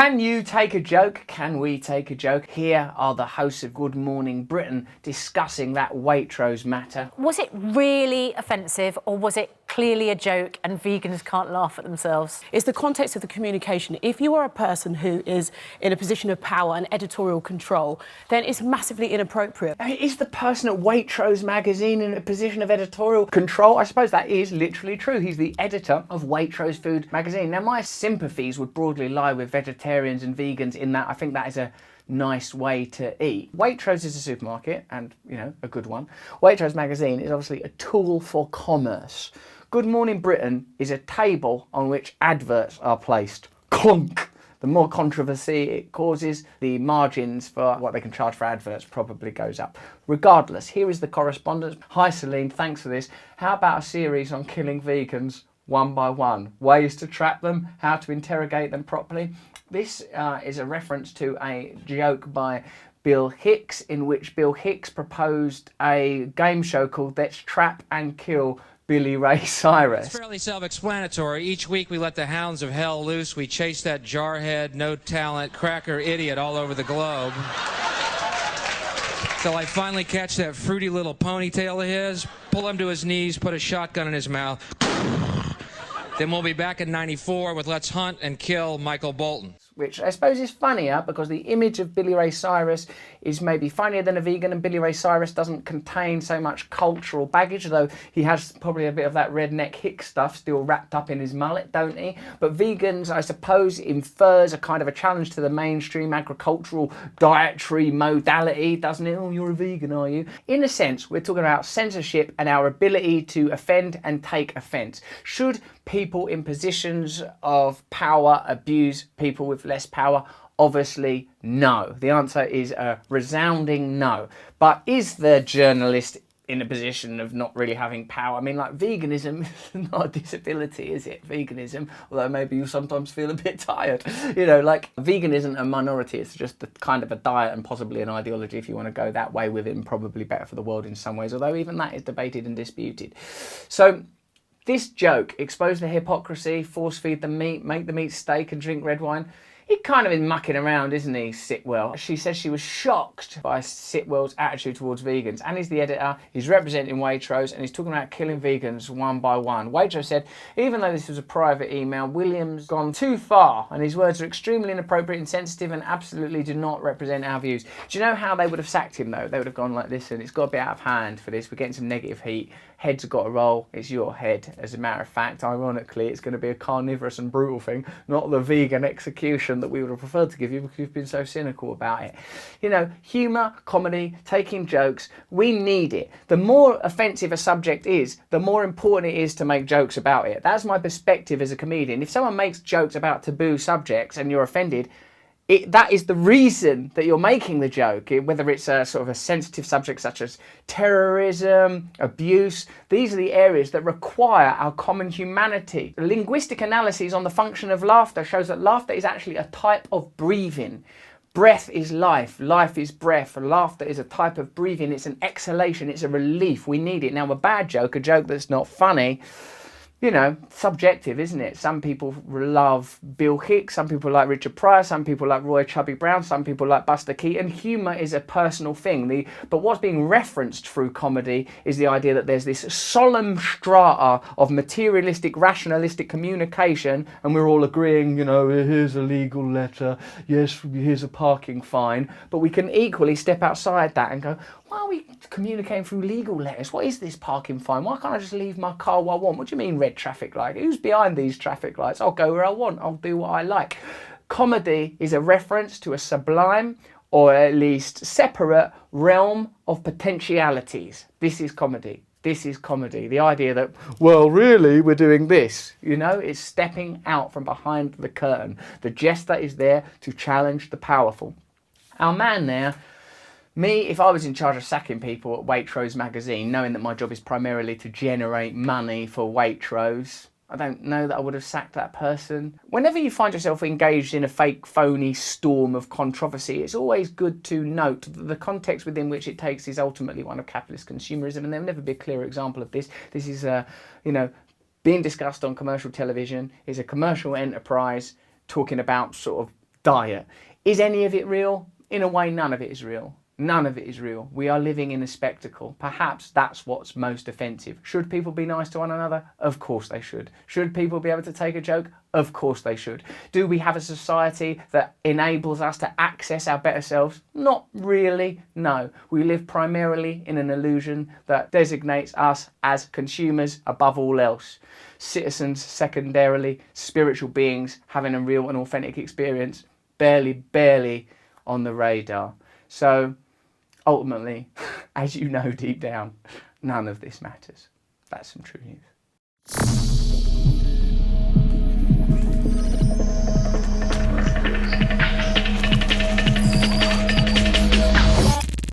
Can you take a joke? Can we take a joke? Here are the hosts of Good Morning Britain discussing that Waitrose matter. Was it really offensive, or was it clearly a joke and vegans can't laugh at themselves? It's the context of the communication. If you are a person who is in a position of power and editorial control, then it's massively inappropriate. Is the person at Waitrose magazine in a position of editorial control? I suppose that is literally true. He's the editor of Waitrose Food magazine. Now, my sympathies would broadly lie with vegetarians and vegans in that I think that is a nice way to eat. Waitrose is a supermarket, and a good one. Waitrose magazine is obviously a tool for commerce. Good Morning Britain is a table on which adverts are placed. Clunk! The more controversy it causes, the margins for what they can charge for adverts probably goes up. Regardless, here is the correspondence. Hi Celine, thanks for this. How about a series on killing vegans one by one? Ways to trap them, how to interrogate them properly. This is a reference to a joke by Bill Hicks, in which Bill Hicks proposed a game show called Let's Trap and Kill Billy Ray Cyrus. It's fairly self-explanatory. Each week we let the hounds of hell loose. We chase that jarhead, no talent, cracker idiot all over the globe. Till I finally catch that fruity little ponytail of his, pull him to his knees, put a shotgun in his mouth. Then we'll be back in '94 with Let's Hunt and Kill Michael Bolton. Which I suppose is funnier because the image of Billy Ray Cyrus is maybe funnier than a vegan, and Billy Ray Cyrus doesn't contain so much cultural baggage, though he has probably a bit of that redneck hick stuff still wrapped up in his mullet, don't he? But vegans, I suppose, infers a kind of a challenge to the mainstream agricultural dietary modality, doesn't it? Oh, you're a vegan, are you? In a sense, we're talking about censorship and our ability to offend and take offence. Should people in positions of power abuse people with less power? Obviously, no. The answer is a resounding no. But is the journalist in a position of not really having power? I mean, like, veganism is not a disability, is it? Veganism, although maybe you sometimes feel a bit tired. Vegan isn't a minority. It's just a kind of a diet and possibly an ideology, if you want to go that way with it, and probably better for the world in some ways, although even that is debated and disputed. So this joke, expose the hypocrisy, force feed the meat, make the meat steak and drink red wine. He kind of is mucking around, isn't he, Sitwell? She says she was shocked by Sitwell's attitude towards vegans. And he's the editor, he's representing Waitrose, and he's talking about killing vegans one by one. Waitrose said, even though this was a private email, William's gone too far, and his words are extremely inappropriate and sensitive and absolutely do not represent our views. Do you know how they would have sacked him, though? They would have gone like, listen, it's got to be out of hand for this. We're getting some negative heat. Heads have got to roll. It's your head. As a matter of fact, ironically, it's going to be a carnivorous and brutal thing, not the vegan execution that we would have preferred to give you because you've been so cynical about it. Humour, comedy, taking jokes, we need it. The more offensive a subject is, the more important it is to make jokes about it. That's my perspective as a comedian. If someone makes jokes about taboo subjects and you're offended, that is the reason that you're making the joke, whether it's a sort of a sensitive subject such as terrorism, abuse. These are the areas that require our common humanity. Linguistic analysis on the function of laughter shows that laughter is actually a type of breathing. Breath is life, life is breath. Laughter is a type of breathing, it's an exhalation, it's a relief. We need it. Now, a bad joke, a joke that's not funny, subjective, isn't it? Some people love Bill Hicks, some people like Richard Pryor, some people like Roy Chubby Brown, some people like Buster Keaton. Humour is a personal thing. But what's being referenced through comedy is the idea that there's this solemn strata of materialistic, rationalistic communication, and we're all agreeing, here's a legal letter, yes, here's a parking fine. But we can equally step outside that and go, why are we communicating through legal letters? What is this parking fine? Why can't I just leave my car where I want? What do you mean red traffic light? Who's behind these traffic lights? I'll go where I want. I'll do what I like. Comedy is a reference to a sublime, or at least separate, realm of potentialities. This is comedy. This is comedy. The idea that, well, really, we're doing this. It's stepping out from behind the curtain. The jester is there to challenge the powerful. Our man there, me, if I was in charge of sacking people at Waitrose magazine, knowing that my job is primarily to generate money for Waitrose, I don't know that I would have sacked that person. Whenever you find yourself engaged in a fake, phony storm of controversy, it's always good to note that the context within which it takes is ultimately one of capitalist consumerism, and there'll never be a clearer example of this. This is, being discussed on commercial television, is a commercial enterprise talking about sort of diet. Is any of it real? In a way, none of it is real. None of it is real. We are living in a spectacle. Perhaps that's what's most offensive. Should people be nice to one another? Of course they should. Should people be able to take a joke? Of course they should. Do we have a society that enables us to access our better selves? Not really, no. We live primarily in an illusion that designates us as consumers above all else. Citizens secondarily, spiritual beings having a real and authentic experience, barely on the radar. So ultimately, as you know deep down, none of this matters. That's some true news.